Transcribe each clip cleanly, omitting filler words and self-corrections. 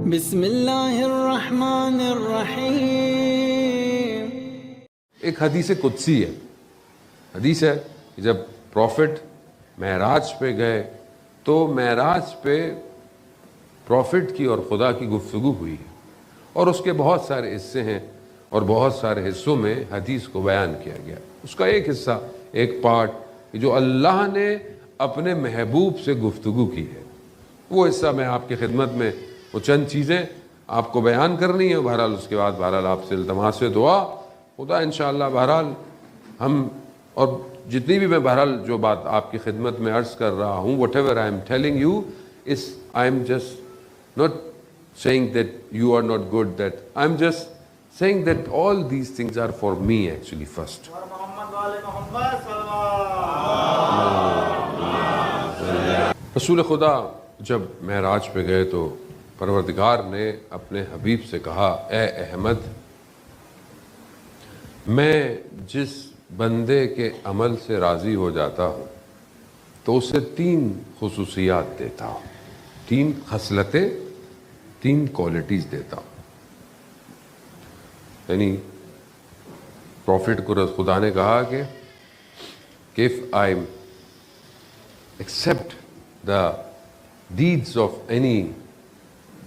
بسم اللہ الرحمن الرحیم۔ ایک حدیث قدسی ہے، حدیث ہے کہ جب پروفٹ معراج پہ گئے تو معراج پہ پروفٹ کی اور خدا کی گفتگو ہوئی ہے، اور اس کے بہت سارے حصے ہیں اور بہت سارے حصوں میں حدیث کو بیان کیا گیا۔ اس کا ایک حصہ، ایک پارٹ جو اللہ نے اپنے محبوب سے گفتگو کی ہے، وہ حصہ میں آپ کی خدمت میں وہ چند چیزیں آپ کو بیان کرنی ہے۔ بہرحال اس کے بعد بہرحال آپ سے التماس سے دعا، خدا انشاءاللہ بہرحال ہم اور جتنی بھی میں بہرحال جو بات آپ کی خدمت میں عرض کر رہا ہوں، what ever I am telling you is I am just not saying that you are not good, that I'm just saying that all these things are for me actually first. رسول خدا جب معراج پہ گئے تو پروردگار نے اپنے حبیب سے کہا، اے احمد، میں جس بندے کے عمل سے راضی ہو جاتا ہوں تو اسے 3 خصوصیات دیتا ہوں، 3 خصلتیں، 3 کوالٹیز دیتا ہوں۔ یعنی پروفٹ کو خدا نے کہا کہ if I accept the deeds of any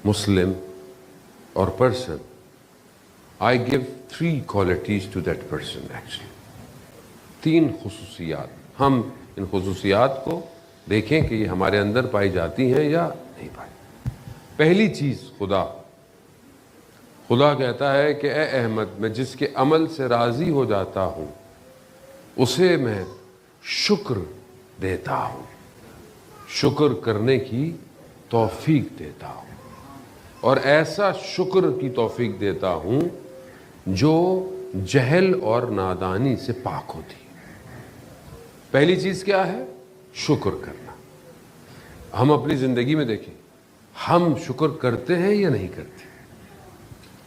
Muslim or person, I give 3 qualities to that person actually. 3 خصوصیات، ہم ان خصوصیات کو دیکھیں کہ یہ ہمارے اندر پائی جاتی ہیں یا نہیں پائی۔ پہلی چیز، خدا کہتا ہے کہ اے احمد، میں جس کے عمل سے راضی ہو جاتا ہوں اسے میں شکر دیتا ہوں، شکر کرنے کی توفیق دیتا ہوں، اور ایسا شکر کی توفیق دیتا ہوں جو جہل اور نادانی سے پاک ہوتی ہے۔ پہلی چیز کیا ہے؟ شکر کرنا۔ ہم اپنی زندگی میں دیکھیں، ہم شکر کرتے ہیں یا نہیں کرتے،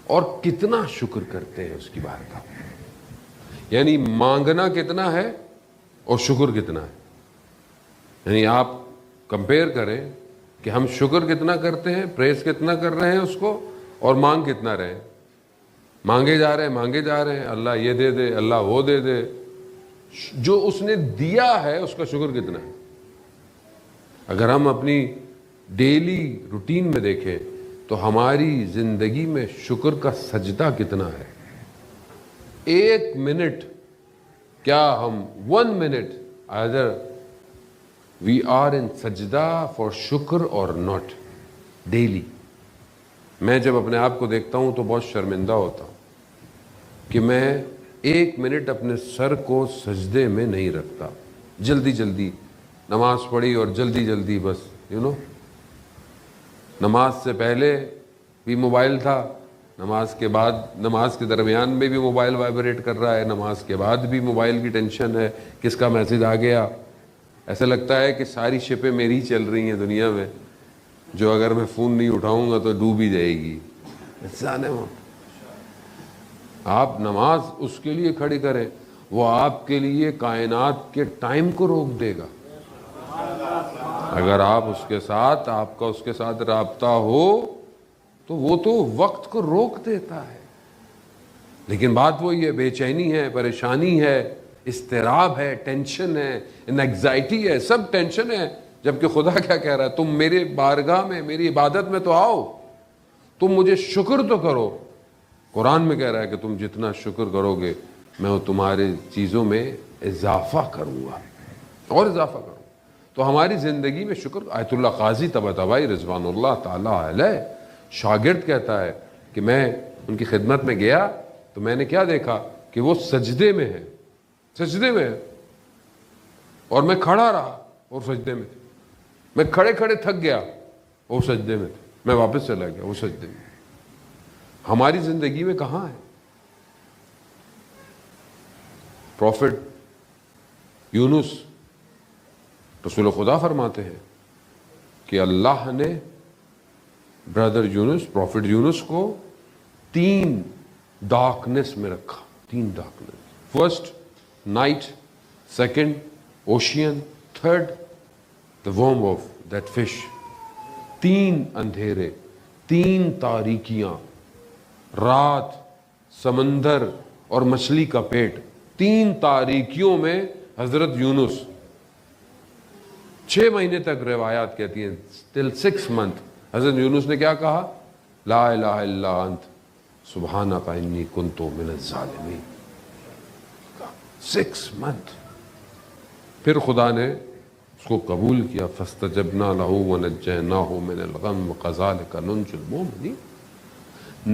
اور کتنا شکر کرتے ہیں اس کی بارگاہ میں۔ یعنی مانگنا کتنا ہے اور شکر کتنا ہے۔ یعنی آپ کمپیئر کریں کہ ہم شکر کتنا کرتے ہیں، پریز کتنا کر رہے ہیں اس کو، اور مانگ کتنا رہے ہیں۔ مانگے جا رہے ہیں، اللہ یہ دے دے، اللہ وہ دے دے۔ جو اس نے دیا ہے اس کا شکر کتنا ہے۔ اگر ہم اپنی ڈیلی روٹین میں دیکھیں تو ہماری زندگی میں شکر کا سجدہ کتنا ہے۔ 1 منٹ، کیا ہم 1 minute either we are in سجدہ for شکر اور not daily۔ میں جب اپنے آپ کو دیکھتا ہوں تو بہت شرمندہ ہوتا ہوں کہ میں 1 منٹ اپنے سر کو سجدے میں نہیں رکھتا۔ جلدی جلدی نماز پڑھی اور جلدی جلدی بس نماز سے پہلے بھی موبائل تھا، نماز کے بعد، نماز کے درمیان میں بھی موبائل وائبریٹ کر رہا ہے، نماز کے بعد بھی موبائل کی ٹینشن ہے، کس کا میسج آ گیا۔ ایسا لگتا ہے کہ ساری شپیں میری چل رہی ہیں دنیا میں، جو اگر میں فون نہیں اٹھاؤں گا تو ڈوب ہی جائے گی۔ آپ نماز اس کے لیے کھڑی کریں، وہ آپ کے لیے کائنات کے ٹائم کو روک دے گا۔ اگر آپ اس کے ساتھ، آپ کا اس کے ساتھ رابطہ ہو تو وہ تو وقت کو روک دیتا ہے۔ لیکن بات وہی ہے، بے چینی ہے، پریشانی ہے، اضطراب ہے، ٹینشن ہے، انگزائٹی ہے، سب ٹینشن ہے۔ جبکہ خدا کیا کہہ رہا ہے؟ تم میرے بارگاہ میں، میری عبادت میں تو آؤ، تم مجھے شکر تو کرو۔ قرآن میں کہہ رہا ہے کہ تم جتنا شکر کرو گے میں وہ تمہارے چیزوں میں اضافہ کروں گا اور اضافہ کروں۔ تو ہماری زندگی میں شکر۔ آیت اللہ قاضی طباطبائی رضوان اللہ تعالیٰ علیہ شاگرد کہتا ہے کہ میں ان کی خدمت میں گیا تو میں نے کیا دیکھا کہ وہ سجدے میں ہے، اور میں کھڑا رہا اور سجدے میں تھے۔ میں کھڑے کھڑے تھک گیا، وہ سجدے میں تھے، میں واپس چلا گیا، وہ سجدے میں۔ ہماری زندگی میں کہاں ہے؟ پروفٹ یونس، رسول خدا فرماتے ہیں کہ اللہ نے برادر یونس، پروفٹ یونس کو 3 ڈارکنس میں رکھا۔ 3 darkness, first night, second ocean, third the womb of that fish۔ 3 اندھیرے، 3 تاریکیاں، رات، سمندر اور مچھلی کا پیٹ، 3 تاریکیوں میں حضرت یونس 6 مہینے تک روایات کہتی ہیں till 6 months حضرت یونس نے کیا کہا؟ لا الہ الا انت سبحانک انی کنت من الظالمین. 6 months. پھر خدا نے اس کو قبول کیا. فاستجبنا لہ ونجیناہ من الغم وکذالک ننجی المؤمنین.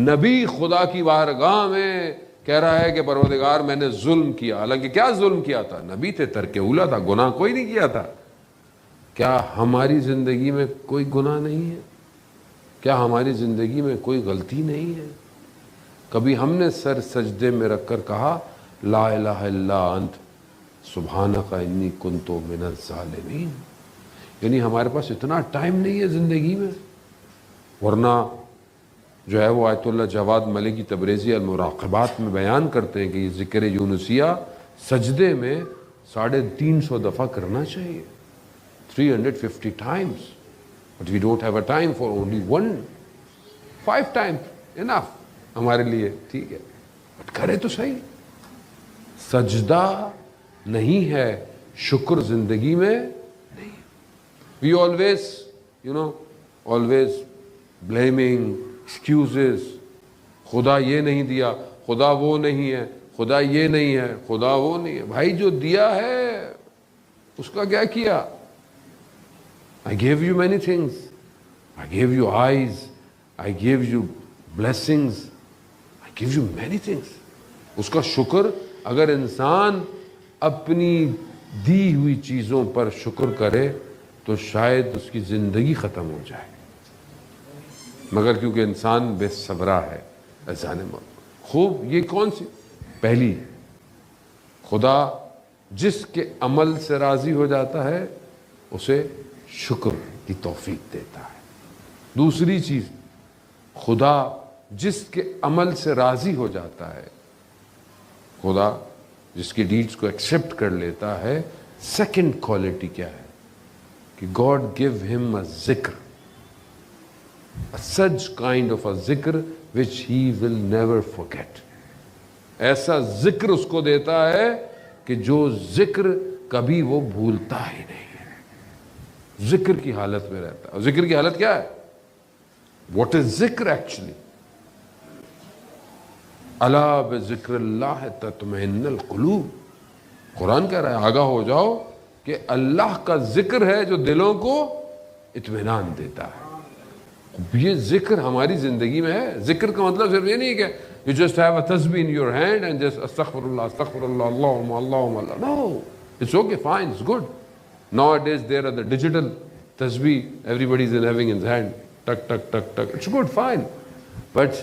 نبی خدا کی بارگاہ میں کہہ رہا ہے کہ پروردگار میں نے ظلم کیا. حالانکہ کیا ظلم کیا تھا؟ نبی تھے، ترک اولا تھا، گناہ کوئی نہیں کیا تھا. کیا ہماری زندگی میں کوئی گناہ نہیں ہے؟ کیا ہماری زندگی میں کوئی غلطی نہیں ہے؟ کبھی ہم نے سر سجدے میں رکھ کر کہا لا الہ الا انت سبحانک انی کنت من الظالمین؟ یعنی ہمارے پاس اتنا ٹائم نہیں ہے زندگی میں. ورنہ جو ہے وہ آیت اللہ جواد ملکی تبریزی المراقبات میں بیان کرتے ہیں کہ یہ ذکر یونسیہ سجدے میں 350 دفعہ کرنا چاہیے. 350 times. But we don't have a time for only 5 times. Enough. ہمارے لیے ٹھیک ہے. بٹ کرے تو صحیح. سجدہ نہیں ہے، شکر زندگی میں نہیں. We always blaming, excuses. خدا یہ نہیں دیا، خدا وہ نہیں ہے، خدا یہ نہیں ہے، خدا وہ نہیں ہے. بھائی جو دیا ہے اس کا کیا کیا؟ I gave you many things. I gave you eyes. I gave you blessings. I give you many things. اس کا شکر اگر انسان اپنی دی ہوئی چیزوں پر شکر کرے تو شاید اس کی زندگی ختم ہو جائے. مگر کیونکہ انسان بے صبرا ہے. خوب. یہ کون سی؟ پہلی، خدا جس کے عمل سے راضی ہو جاتا ہے اسے شکر کی توفیق دیتا ہے. دوسری چیز، خدا جس کے عمل سے راضی ہو جاتا ہے، خدا جس کی ڈیڈز کو ایکسیپٹ کر لیتا ہے، سیکنڈ کوالٹی کیا ہے کہ گاڈ گیو ہم اے ذکر، such kind of a ذکر which he will never forget. ایسا ذکر اس کو دیتا ہے کہ جو ذکر کبھی وہ بھولتا ہی نہیں ہے. ذکر کی حالت میں رہتا ہے. اور ذکر کی حالت کیا ہے؟ What is ذکر actually؟ الا بذکر اللہ تطمئن القلوب. قرآن کہہ رہا ہے آگاہ ہو جاؤ کہ اللہ کا ذکر ہے جو دلوں کو اطمینان دیتا ہے. یہ ذکر ہماری زندگی میں ہے. ذکر کا مطلب صرف یہ نہیں ہے کہ you just have a tasbih in your hand and just astaghfirullah, astaghfirullah, Allahumma, Allahumma, Allah. No, it's okay, fine, it's good. Nowadays there are the digital tasbih, everybody is having in his hand, tuck, tuck, tuck, tuck. It's good, fine. But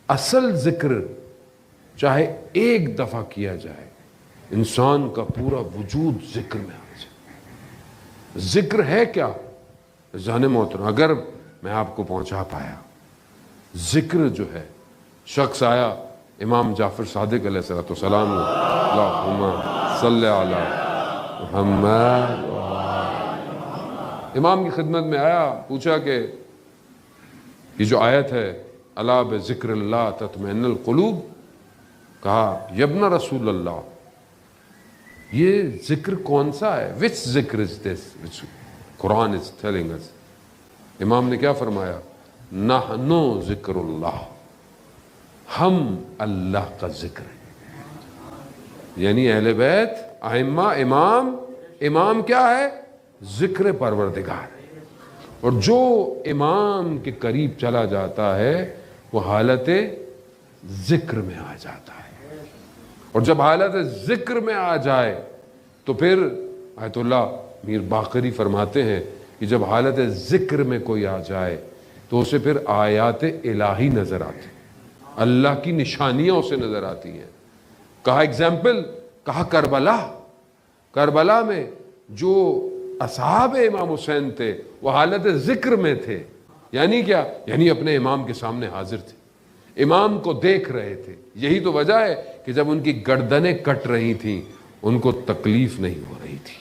اصل ذکر چاہے ایک دفعہ کیا جائے انسان کا پورا وجود ذکر میں آ جائے. ذکر ہے کیا؟ جان محترم اگر میں آپ کو پہنچا پایا، ذکر جو ہے، شخص آیا امام جعفر صادق علیہ السلام، اللہم صلی علی محمد، امام کی خدمت میں آیا، پوچھا کہ یہ جو آیت ہے الا بذکر اللہ تطمئن القلوب، کہا یبن رسول اللہ یہ ذکر کون سا ہے؟ which ذکر is this which Quran is telling us؟ امام نے کیا فرمایا؟ نحنو ذکر اللہ، ہم اللہ کا ذکر ہے. یعنی اہل بیت، ائمہ، امام کیا ہے؟ ذکر پروردگار. اور جو امام کے قریب چلا جاتا ہے وہ حالت ذکر میں آ جاتا ہے. اور جب حالت ذکر میں آ جائے تو پھر آیت اللہ میر باقری فرماتے ہیں کہ جب حالت ذکر میں کوئی آ جائے تو اسے پھر آیات الہی نظر آتی، اللہ کی نشانیاں اسے نظر آتی ہیں. کہا ایگزامپل، کہا کربلا میں جو اصحاب امام حسین تھے وہ حالت ذکر میں تھے. یعنی کیا؟ یعنی اپنے امام کے سامنے حاضر تھے، امام کو دیکھ رہے تھے. یہی تو وجہ ہے کہ جب ان کی گردنیں کٹ رہی تھیں ان کو تکلیف نہیں ہو رہی تھی،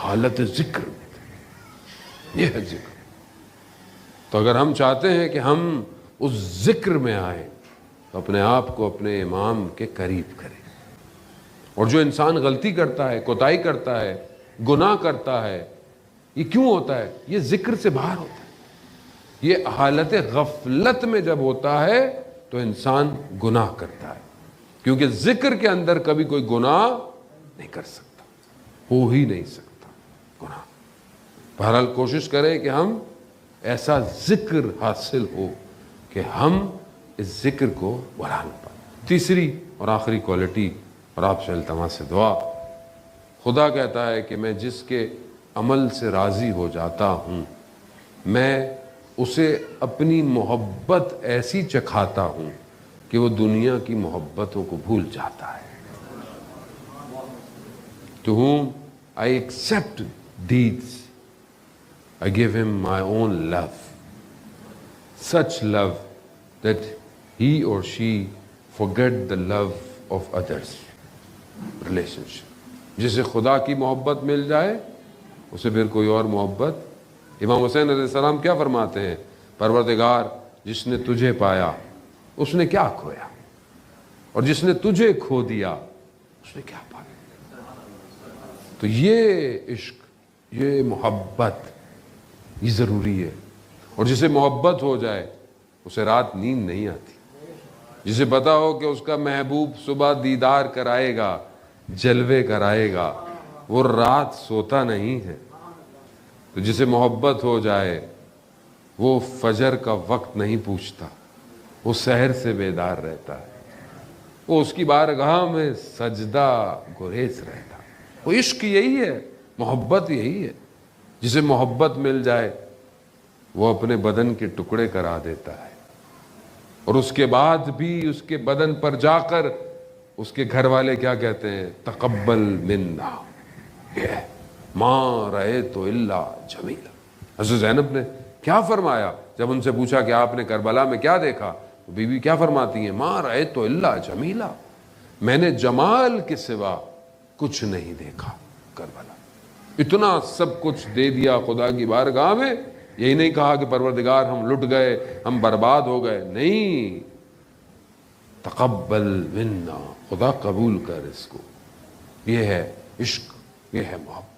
حالت ذکر میں تھے. یہ ہے ذکر. تو اگر ہم چاہتے ہیں کہ ہم اس ذکر میں آئیں تو اپنے آپ کو اپنے امام کے قریب کریں. اور جو انسان غلطی کرتا ہے، کوتاہی کرتا ہے، گناہ کرتا ہے، یہ کیوں ہوتا ہے؟ یہ ذکر سے باہر ہوتا ہے. یہ حالت غفلت میں جب ہوتا ہے تو انسان گناہ کرتا ہے، کیونکہ ذکر کے اندر کبھی کوئی گناہ نہیں کر سکتا، ہو ہی نہیں سکتا گناہ. بہرحال کوشش کریں کہ ہم ایسا ذکر حاصل ہو کہ ہم اس ذکر کو بڑھا نہ پائیں. تیسری اور آخری کوالٹی اور آپ سے التماس سے دعا، خدا کہتا ہے کہ میں جس کے عمل سے راضی ہو جاتا ہوں میں اسے اپنی محبت ایسی چکھاتا ہوں کہ وہ دنیا کی محبتوں کو بھول جاتا ہے. To whom I accept deeds, I give him my own love. Such love that he or she forget the love of others. Relationship. جسے خدا کی محبت مل جائے اسے پھر کوئی اور محبت. امام حسین علیہ السلام کیا فرماتے ہیں؟ پروردگار جس نے تجھے پایا اس نے کیا کھویا، اور جس نے تجھے کھو دیا اس نے کیا پایا. تو یہ عشق، یہ محبت، یہ ضروری ہے. اور جسے محبت ہو جائے اسے رات نیند نہیں آتی. جسے پتا ہو کہ اس کا محبوب صبح دیدار کرائے گا، جلوے کرائے گا، وہ رات سوتا نہیں ہے. تو جسے محبت ہو جائے وہ فجر کا وقت نہیں پوچھتا، وہ سحر سے بیدار رہتا ہے، وہ اس کی بارگاہ میں سجدہ گریز رہتا. وہ عشق یہی ہے، محبت یہی ہے. جسے محبت مل جائے وہ اپنے بدن کے ٹکڑے کرا دیتا ہے، اور اس کے بعد بھی اس کے بدن پر جا کر اس کے گھر والے کیا کہتے ہیں؟ تقبل منا ما رأیت الا جمیلا. حضرت زینب نے کیا فرمایا جب ان سے پوچھا کہ آپ نے کربلا میں کیا دیکھا؟ تو بی بی کیا فرماتی ہیں؟ ما رأیت الا جمیلا، میں نے جمال کے سوا کچھ نہیں دیکھا. کربلا اتنا سب کچھ دے دیا خدا کی بارگاہ میں. یہی نہیں کہا کہ پروردگار ہم لٹ گئے، ہم برباد ہو گئے. نہیں، تقبل منا، خدا قبول کر اس کو. یہ ہے عشق، یہ ہے محبت.